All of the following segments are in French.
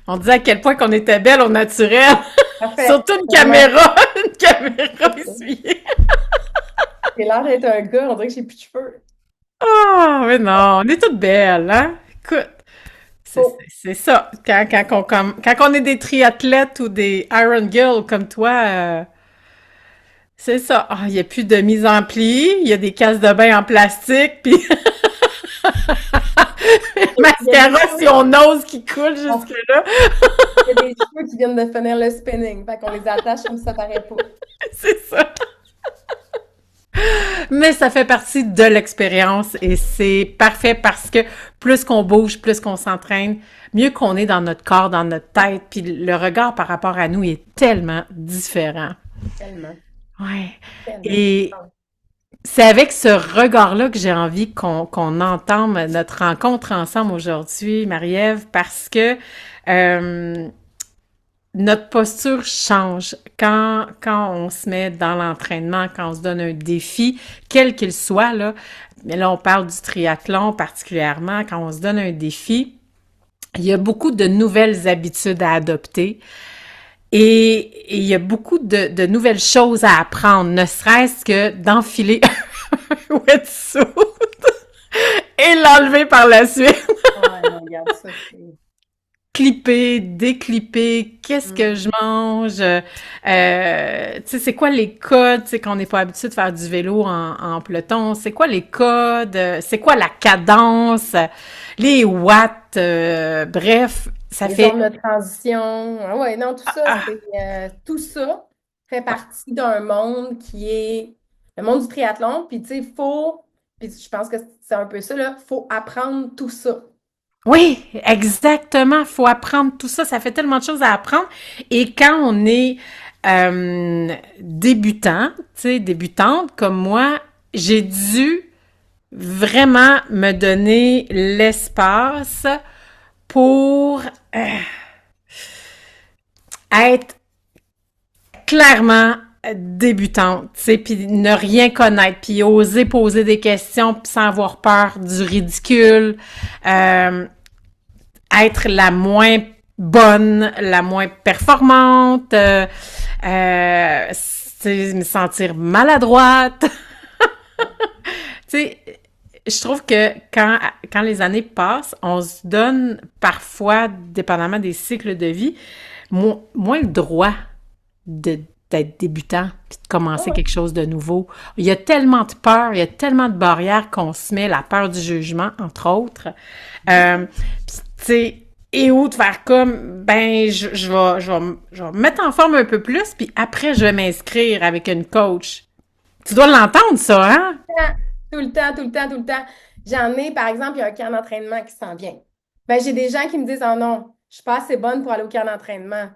On disait à quel point qu'on était belle au naturel. Parfait. Surtout une Vraiment, caméra, une caméra c'est ça. essuyée. J'ai l'air d'être un gars, on dirait que j'ai plus de cheveux. Ah, mais non, on est toutes belles, hein? Écoute, Oh, c'est ça. Quand on est des triathlètes ou des Iron Girls comme toi, c'est ça. Ah, il n'y a plus de mise en pli, il y a des cases de bain en plastique, puis il y a des mascara si cheveux, on ose qui coule oh, jusque-là. il y a des cheveux qui viennent de finir le spinning. Fait qu'on les attache comme ça paraît pas. C'est ça. Mais ça fait partie de l'expérience et c'est parfait parce que plus qu'on bouge, plus qu'on s'entraîne, mieux qu'on est dans notre corps, dans notre tête, puis le regard par rapport à nous est tellement différent. Tellement, Ouais. tellement. Et c'est avec ce regard-là que j'ai envie qu'on entame notre rencontre ensemble aujourd'hui, Marie-Ève, parce que euh, notre posture change quand on se met dans l'entraînement, quand on se donne un défi, quel qu'il soit, là. Mais là, on parle du triathlon particulièrement, quand on se donne un défi, il y a beaucoup de nouvelles habitudes à adopter et il y a beaucoup de nouvelles choses à apprendre, ne serait-ce que d'enfiler un wetsuit et l'enlever par la suite. Ouais, non, regarde ça, c'est... Clipper, déclipper, qu'est-ce que Mm. je mange, tu sais, c'est quoi les codes, tu sais, qu'on n'est pas habitué de faire du vélo en peloton, c'est quoi les codes, c'est quoi la cadence, les watts, bref, ça Les fait, zones de transition. Ah ouais, non, tout ça, ah, c'est tout ça fait ouais. partie d'un monde qui est le monde du triathlon. Puis tu sais, puis je pense que c'est un peu ça, là, faut apprendre tout ça. Oui, exactement, faut apprendre tout ça, ça fait tellement de choses à apprendre, et quand on est débutant, tu sais, débutante comme moi, j'ai dû vraiment me donner l'espace pour être clairement débutante, tu sais, puis ne rien connaître, puis oser poser des questions puis sans avoir peur du ridicule, euh, être la moins bonne, la moins performante, me sentir maladroite. Tu sais, je trouve que quand les années passent, on se donne parfois, dépendamment des cycles de vie, moins le droit de d'être débutant puis de Ah commencer ouais. quelque chose de nouveau. Il y a tellement de peur, il y a tellement de barrières qu'on se met, la peur du jugement, entre autres. Puis, tu sais, et où de faire comme, ben, je vais me mettre en forme un peu plus, puis après, je vais m'inscrire avec une coach. Tu dois l'entendre, ça, hein? Tout le temps, tout le temps, tout le temps. J'en ai, par exemple, il y a un camp d'entraînement qui s'en vient. Ben, j'ai des gens qui me disent, oh non, je suis pas assez bonne pour aller au camp d'entraînement.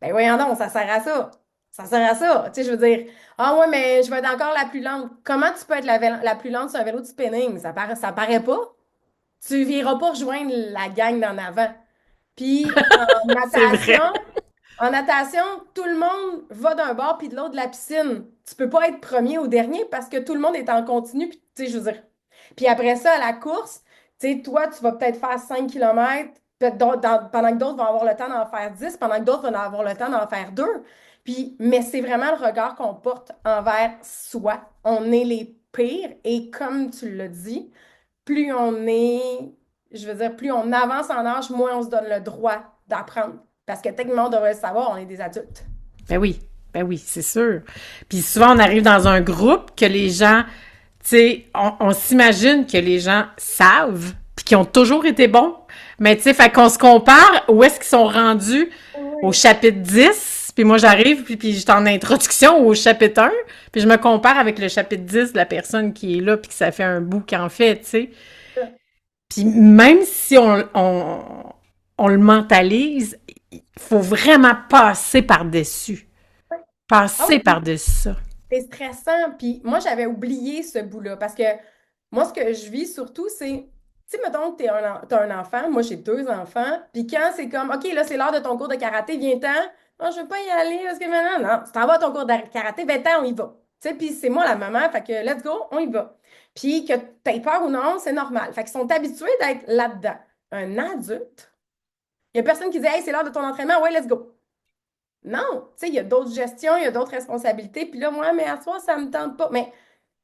Ben voyons donc, ça sert à ça. Ça sert à ça. Tu sais, je veux dire, ah ouais, mais je vais être encore la plus lente. Comment tu peux être la plus lente sur un vélo de spinning? Ça paraît pas. Tu viras pas rejoindre la gang d'en avant. Puis C'est vrai. en natation, tout le monde va d'un bord puis de l'autre de la piscine. Tu peux pas être premier ou dernier parce que tout le monde est en continu. Puis, tu sais, je veux dire. Puis après ça, à la course, tu sais, toi, tu vas peut-être faire 5 kilomètres pendant que d'autres vont avoir le temps d'en faire 10, pendant que d'autres vont avoir le temps d'en faire 2. Puis, mais c'est vraiment le regard qu'on porte envers soi. On est les pires et comme tu l'as dit, plus on est, je veux dire, plus on avance en âge, moins on se donne le droit d'apprendre. Parce que techniquement, on devrait le savoir, on est des adultes. Ben oui, ben oui, c'est sûr. Puis souvent, on arrive dans un groupe que les gens, tu sais, on s'imagine que les gens savent, puis qu'ils ont toujours été bons. Mais tu sais, fait qu'on se compare, où est-ce qu'ils sont rendus au Oui. chapitre 10, puis moi j'arrive, puis j'étais en introduction au chapitre 1, puis je me compare avec le chapitre 10 de la personne qui est là, puis que ça fait un bout qu'en fait, tu sais. Puis même si on le mentalise, il faut vraiment passer par-dessus. Ah Passer oui, par-dessus ça. c'est stressant. Puis moi, j'avais oublié ce bout-là parce que moi, ce que je vis surtout, c'est, tu sais, mettons que t'as un enfant, moi j'ai 2 enfants, puis quand c'est comme, OK, là, c'est l'heure de ton cours de karaté, viens-ten. Non, je veux pas y aller parce que maintenant, non, tu t'en vas à ton cours de karaté, 20 ans, on y va. Tu sais, puis c'est moi la maman, fait que let's go, on y va. Puis que t'aies peur ou non, c'est normal. Fait qu'ils sont habitués d'être là-dedans. Un adulte, Il y a personne qui dit, hey, c'est l'heure de ton entraînement, ouais, let's go. Non, tu sais, il y a d'autres gestions, il y a d'autres responsabilités. Puis là, moi, mais à soi, ça me tente pas. Mais,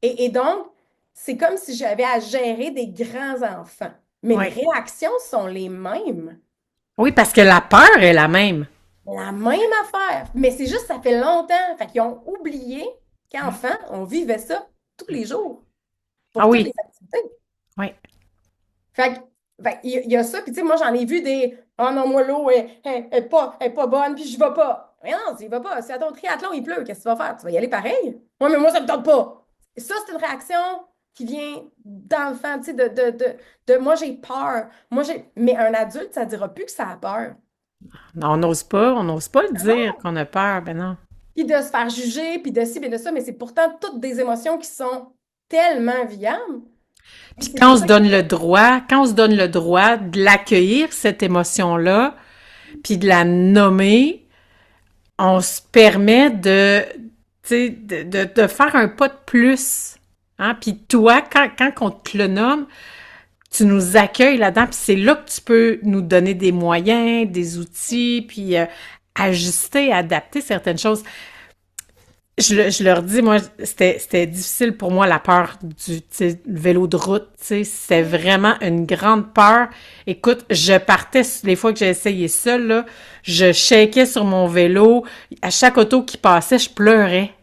et donc, c'est comme si j'avais à gérer des grands enfants. Mais les Oui. réactions sont les mêmes. Oui, parce que la peur est la même. La même affaire. Mais c'est juste, ça fait longtemps. Fait qu'ils ont oublié qu'enfant, on vivait ça tous les jours, Ah pour toutes oui, les activités. oui. Fait que, il y a ça. Puis, tu sais, moi, j'en ai vu des, oh non, moi, l'eau elle est pas bonne, puis je vais pas. Mais non, tu y vas pas. Si à ton triathlon, il pleut, qu'est-ce que tu vas faire? Tu vas y aller pareil? Ouais, mais moi, ça me tente pas. Et ça, c'est une réaction qui vient d'enfant, tu sais, de moi, j'ai peur. Mais un adulte, ça dira plus que ça a peur. On n'ose pas le dire qu'on a peur, ben non. Puis de se faire juger, puis de ci, puis de ça, mais c'est pourtant toutes des émotions qui sont tellement viables. Puis Puis c'est quand pour on se ça que donne le droit, quand on se donne le droit de l'accueillir, cette émotion-là, puis de la nommer, on se permet de, tu sais, de faire un pas de plus. Hein? Puis toi, quand on te le nomme, tu nous accueilles là-dedans, puis c'est là que tu peux nous donner des moyens, des outils, puis ajuster, adapter certaines choses. Je leur dis, moi, c'était difficile pour moi, la peur du, tu sais, le vélo de route, tu sais, c'est vraiment une grande peur. Écoute, je partais, les fois que j'ai essayé ça, là, je shakais sur mon vélo, à chaque auto qui passait, je pleurais.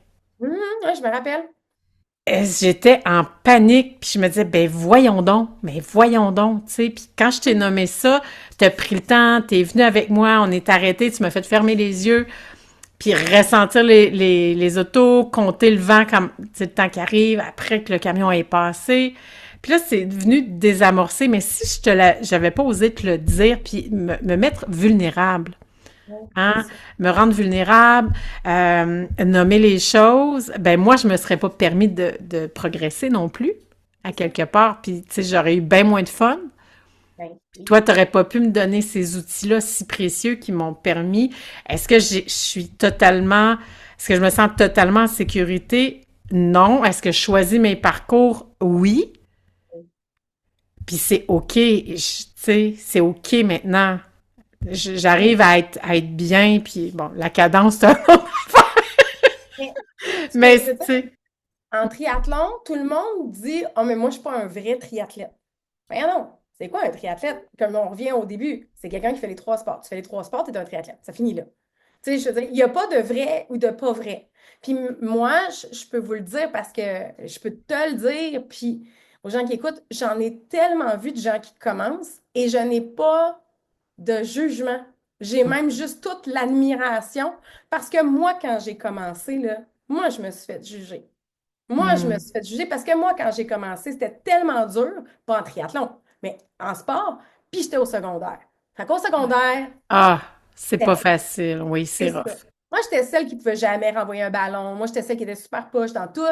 ouais, je me rappelle. J'étais en panique, puis je me disais, ben voyons donc, tu sais. Puis quand je t'ai nommé ça, t'as pris le temps, t'es venu avec moi, on est arrêté, tu m'as fait fermer les yeux, puis ressentir les autos, compter le vent comme, tu sais, le temps qui arrive, après que le camion est passé. Puis là, c'est devenu désamorcé, mais si j'avais pas osé te le dire, puis me mettre vulnérable, Ouais, c'est hein, ça. me rendre vulnérable, nommer les choses, ben moi, je me serais pas permis de progresser non plus, à C'est ça. quelque part, puis tu sais, j'aurais eu bien moins de fun. Ben, oui. Toi, t'aurais pas pu me donner ces outils-là si précieux qui m'ont permis. Est-ce que je suis totalement, est-ce que je me sens totalement en sécurité? Non. Est-ce que je choisis mes parcours? Oui. Puis c'est OK. Tu sais, c'est OK maintenant. J'arrive à être bien, puis bon, la cadence, c'est un autre. Mais ce que Mais je veux tu dire, sais, en triathlon, tout le monde dit, oh, mais moi, je suis pas un vrai triathlète. Ben non, c'est quoi un triathlète? Comme on revient au début, c'est quelqu'un qui fait les trois sports. Tu fais les trois sports, tu es un triathlète. Ça finit là. Tu sais, je veux dire, il n'y a pas de vrai ou de pas vrai. Puis moi, je peux vous le dire parce que je peux te le dire, puis aux gens qui écoutent, j'en ai tellement vu de gens qui commencent et je n'ai pas de jugement. J'ai même juste toute l'admiration parce que moi, quand j'ai commencé, là, moi, je me suis fait juger. Moi, je me hmm. suis fait juger parce que moi, quand j'ai commencé, c'était tellement dur, pas en triathlon, mais en sport, puis j'étais au secondaire. Fait qu'au secondaire, Ah, c'est pas c'était facile. Oui, c'est c'est ça. rough. Moi, j'étais celle qui pouvait jamais renvoyer un ballon. Moi, j'étais celle qui était super poche dans tout.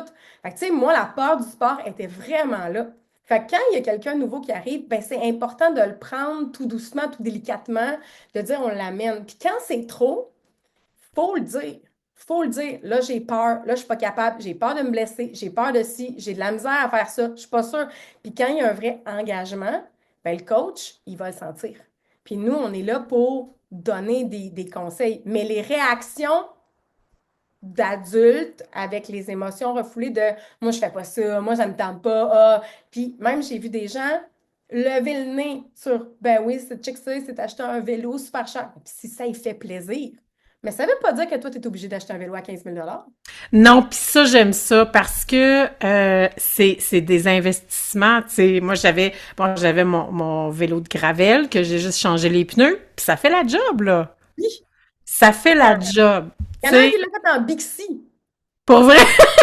Fait que, tu sais, moi, la peur du sport était vraiment là. Fait que quand il y a quelqu'un nouveau qui arrive, ben, c'est important de le prendre tout doucement, tout délicatement, de dire on l'amène. Puis quand c'est trop, faut le dire. Faut le dire. Là, j'ai peur. Là, je suis pas capable. J'ai peur de me blesser. J'ai peur de ci. J'ai de la misère à faire ça. Je suis pas sûre. Puis quand il y a un vrai engagement, ben, le coach, il va le sentir. Puis nous, on est là pour donner des conseils. Mais les réactions d'adultes avec les émotions refoulées de moi, je fais pas ça, moi, ça me tente pas. Ah. Puis même, j'ai vu des gens lever le nez sur ben oui, c'est check ça, c'est acheter un vélo super cher. Puis si ça y fait plaisir. Mais ça veut pas dire que toi, tu es obligé d'acheter un vélo à 15 000 $. Non, puis ça, j'aime ça parce que c'est des investissements. Tu sais, moi, j'avais mon vélo de gravel que j'ai juste changé les pneus, puis ça fait la job, là. Oui. Ça fait la job. Il y Tu en a un sais, qui l'a fait en Bixi. pour vrai.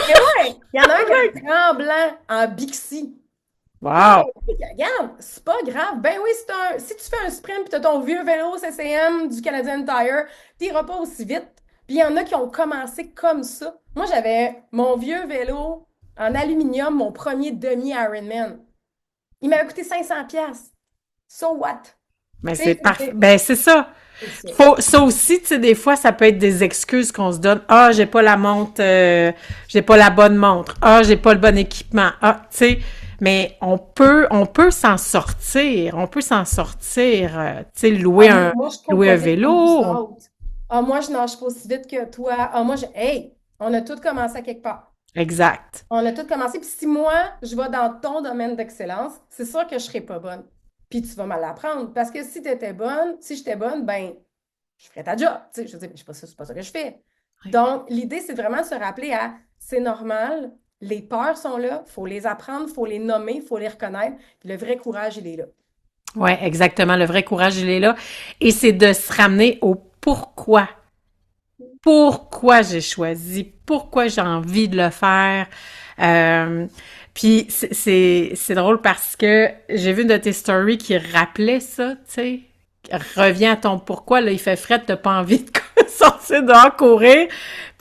Et ouais, il y en a un qui a un grand blanc en Bixi. Wow. Hey, regarde, c'est pas grave. Ben oui, si tu fais un sprint et tu as ton vieux vélo CCM du Canadian Tire, tu n'iras pas aussi vite. Puis il y en a qui ont commencé comme ça. Moi, j'avais mon vieux vélo en aluminium, mon premier demi-Ironman. Il m'avait coûté 500 pièces. So what? Mais Tu c'est sais, parfait. Ben, c'est ça. c'est ça. Ça aussi, tu sais, des fois, ça peut être des excuses qu'on se donne. Ah, j'ai pas la montre, j'ai pas la bonne montre. Ah, j'ai pas le bon équipement. Ah, tu sais. mais on peut s'en sortir. On peut s'en sortir. Tu sais, Ah, moi, je cours louer pas un vite vélo. comme vous autres. Ah, moi, je nage pas aussi vite que toi. Ah, hey, on a tous commencé à quelque part. Exact. On a tous commencé. Puis si moi, je vais dans ton domaine d'excellence, c'est sûr que je serai pas bonne. Puis tu vas mal apprendre. Parce que si tu étais bonne, si j'étais bonne, ben, je ferais ta job. Tu sais, je veux dire, c'est pas ça que je fais. Ouais. Donc, l'idée, c'est vraiment de se rappeler à c'est normal, les peurs sont là, il faut les apprendre, il faut les nommer, il faut les reconnaître. Puis le vrai courage, il est là. Ouais, exactement. Le vrai courage, il est là. Et c'est de se ramener au pourquoi. Pourquoi j'ai choisi, pourquoi j'ai envie de le faire. Euh, Puis c'est drôle parce que j'ai vu une de tes stories qui rappelait ça, tu sais. Reviens à ton pourquoi, là, il fait frais, t'as pas envie de sortir dehors courir,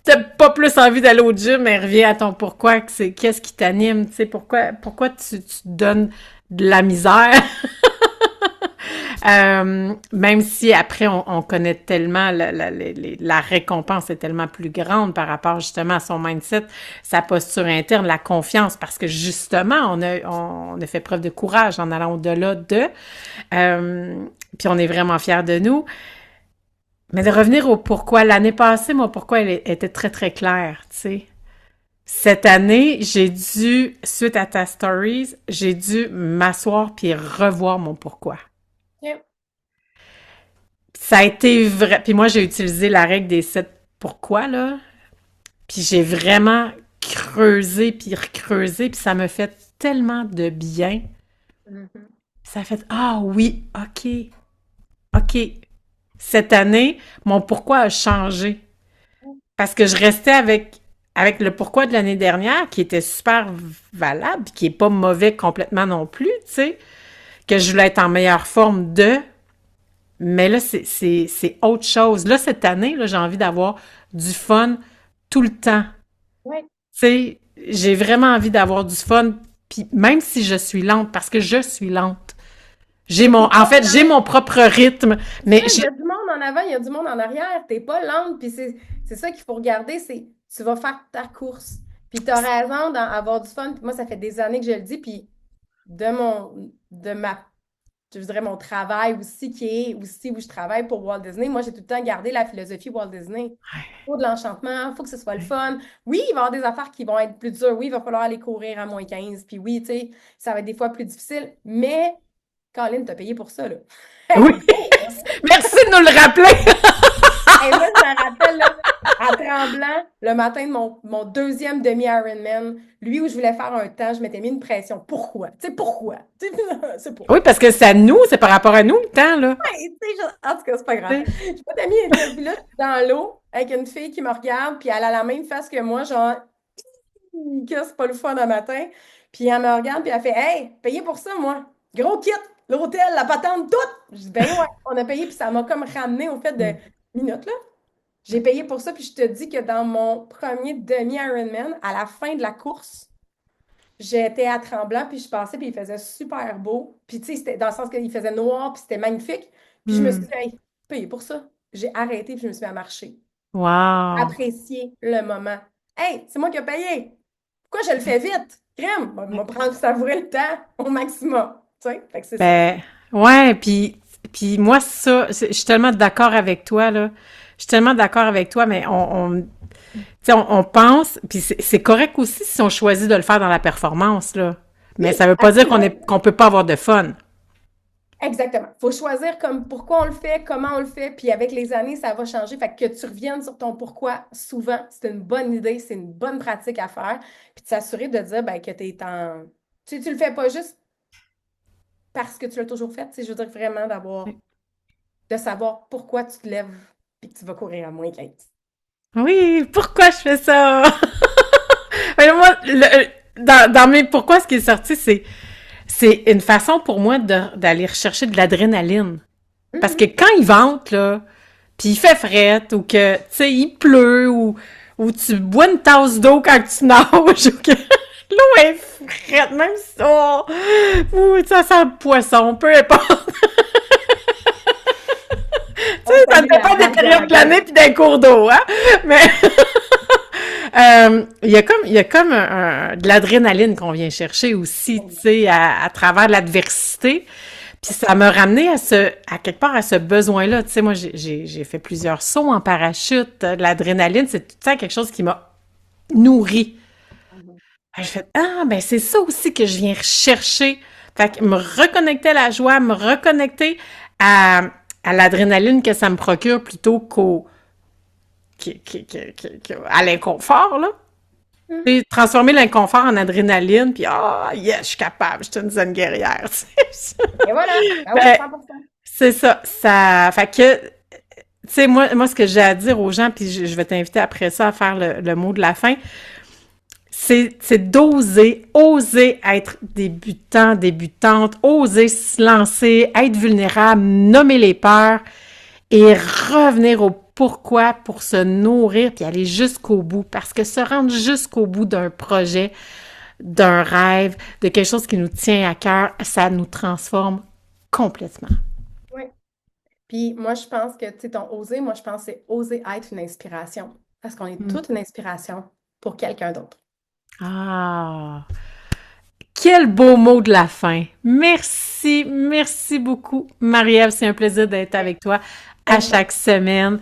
t'as pas plus envie d'aller au gym, mais reviens à ton pourquoi, que c'est qu'est-ce qui t'anime, tu sais, pourquoi tu te donnes de la misère. Même si après on connaît tellement la récompense est tellement plus grande par rapport justement à son mindset, sa posture interne, la confiance, parce que justement on a fait preuve de courage en allant au-delà de, puis on est vraiment fiers de nous. Mais de revenir au pourquoi, l'année passée, moi, pourquoi elle était très très claire, tu sais. Cette année, suite à ta stories, j'ai dû m'asseoir puis revoir mon pourquoi. OK. Ça a été vrai. Puis moi, j'ai utilisé la règle des 7 pourquoi, là. Puis j'ai vraiment creusé, puis recreusé, puis ça me fait tellement de bien. Mhm. Ça fait, ah oui, OK, OK. Cette année, mon pourquoi a changé. Parce que je restais avec le pourquoi de l'année dernière, qui était super valable, qui est pas mauvais complètement non plus, tu sais, que je voulais être en meilleure forme de. Mais là, c'est autre chose. Là, cette année, là, j'ai envie d'avoir du fun tout le temps. Ouais. Tu sais, j'ai vraiment envie d'avoir du fun, puis même si je suis lente, parce que je suis lente. Mais t'es En pas fait, j'ai mon propre rythme, mais ça, il y a du monde en avant, il y a du monde en arrière. T'es pas lente, puis c'est ça qu'il faut regarder, c'est tu vas faire ta course. Puis tu as raison d'avoir du fun. Puis moi, ça fait des années que je le dis, puis de ma, je dirais mon travail aussi, qui est aussi où je travaille pour Walt Disney, moi, j'ai tout le temps gardé la philosophie Walt Disney. Il faut de l'enchantement, il faut que ce soit le fun. Oui, il va y avoir des affaires qui vont être plus dures. Oui, il va falloir aller courir à -15. Puis oui, tu sais, ça va être des fois plus difficile. Mais, Colin, t'as payé pour ça, là. oui, Hey, go! merci de nous le rappeler. Et moi, je me rappelle, là, à Tremblant, le matin de mon deuxième demi-Ironman, lui où je voulais faire un temps, je m'étais mis une pression. Pourquoi? Tu sais, pourquoi? Tu sais, c'est pas. Oui, parce que c'est à nous, c'est par rapport à nous le temps, là. Ouais, tu sais, en tout cas, c'est pas Tu grave. sais. Je m'étais mis, puis là, je suis dans l'eau avec une fille qui me regarde, puis elle a la même face que moi, genre, que c'est pas le fun un matin. Puis elle me regarde, puis elle fait, hey, payé pour ça, moi. Gros kit, l'hôtel, la patente, tout. Je dis, ben ouais, on a payé, puis ça m'a comme ramené au fait de minutes, là. J'ai payé pour ça, puis je te dis que dans mon premier demi-Ironman, à la fin de la course, j'étais à Tremblant, puis je passais, puis il faisait super beau. Puis tu sais, c'était dans le sens qu'il faisait noir, puis c'était magnifique. Puis je me suis Hmm. dit, hey, payé pour ça. J'ai arrêté, puis je me suis mis à marcher. Wow. Apprécier le moment. Hey, c'est moi qui ai payé. Pourquoi je le fais vite? Crème, on va prendre savourer le temps au maximum. Tu sais, fait que c'est ça. Ben, ouais, puis moi, je suis tellement d'accord avec toi, là. Je suis tellement d'accord avec toi, mais tu sais, on pense, puis c'est correct aussi si on choisit de le faire dans la performance, là. Mais Oui, ça veut pas dire absolument. qu'on peut pas avoir de fun. Exactement. Il faut choisir comme pourquoi on le fait, comment on le fait, puis avec les années, ça va changer. Fait que tu reviennes sur ton pourquoi souvent, c'est une bonne idée, c'est une bonne pratique à faire. Puis de s'assurer de dire ben, que tu es en. Tu le fais pas juste parce que tu l'as toujours fait. Tu sais, je veux dire vraiment de savoir pourquoi tu te lèves et que tu vas courir à -15. Oui, pourquoi je fais ça? Mais moi, dans mes pourquoi, ce qui est sorti, c'est une façon pour moi d'aller rechercher de l'adrénaline. Parce que Mhm. quand il vente, là, puis il fait fret, ou que, tu sais, il pleut, ou tu bois une tasse d'eau quand tu nages, ou que l'eau est frette, même si, oh, ou ça sent le poisson, peu importe. Tu On sais, ça salue la dépend des marque de périodes la de l'année glace. puis d'un cours d'eau, hein? Mais, Il y a comme de l'adrénaline qu'on vient chercher aussi, tu sais, à travers l'adversité. Puis ça m'a ramené à quelque part à ce besoin-là. Tu sais, moi, j'ai fait plusieurs sauts en parachute. L'adrénaline, c'est tout ça quelque chose qui m'a nourri. Mhm. J'ai fait, ah, ben c'est ça aussi que je viens rechercher. Fait que me reconnecter à la joie, me reconnecter à, à l'adrénaline que ça me procure plutôt à l'inconfort, là. Mhm. Et transformer l'inconfort en adrénaline, puis ah, yes, je suis capable, je suis une zen guerrière, tu sais. Et voilà. Ah ouais, Ben, 100%. c'est ça, fait que, tu sais, moi, ce que j'ai à dire aux gens, puis je vais t'inviter après ça à faire le mot de la fin, c'est d'oser, oser être débutant, débutante, oser se lancer, être vulnérable, nommer les peurs et revenir au pourquoi pour se nourrir puis aller jusqu'au bout. Parce que se rendre jusqu'au bout d'un projet, d'un rêve, de quelque chose qui nous tient à cœur, ça nous transforme complètement. Oui. Puis moi, je pense que, tu sais, ton oser, moi, je pense que c'est oser être une inspiration. Parce qu'on est Mm. toute une inspiration pour quelqu'un d'autre. Ah, quel beau mot de la fin. Merci, merci beaucoup, Marie-Ève. C'est un plaisir d'être Ouais. avec toi à Tellement. chaque semaine.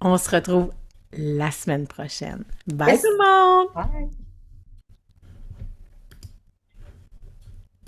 On se retrouve la semaine prochaine. Bye tout Yes! le monde! Bye!